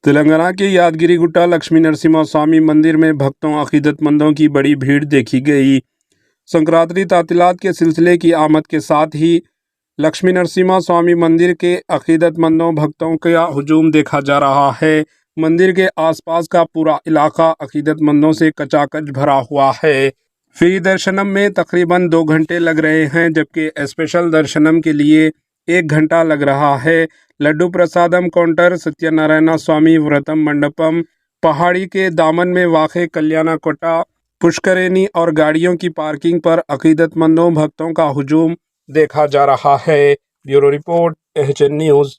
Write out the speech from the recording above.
तेलंगाना के यादगिरीगुट्टा लक्ष्मी नरसिम्हा स्वामी मंदिर में भक्तों अकीदतमंदों की बड़ी भीड़ देखी गई। संक्रांति तातीलात के सिलसिले की आमद के साथ ही लक्ष्मी नरसिम्हा स्वामी मंदिर के अकीदतमंदों भक्तों का हुजूम देखा जा रहा है। मंदिर के आसपास का पूरा इलाका अकीदतमंदों से कचाकच भरा हुआ है। फ्री दर्शनम में तकरीबन 2 घंटे लग रहे हैं, जबकि स्पेशल दर्शनम के लिए 1 घंटा लग रहा है। लड्डू प्रसादम काउंटर, सत्यनारायण स्वामी व्रतम मंडपम, पहाड़ी के दामन में वाक़े कल्याणा कोटा, पुष्करेणी और गाड़ियों की पार्किंग पर अकीदतमंदों भक्तों का हुजूम देखा जा रहा है। Bureau report AHN news.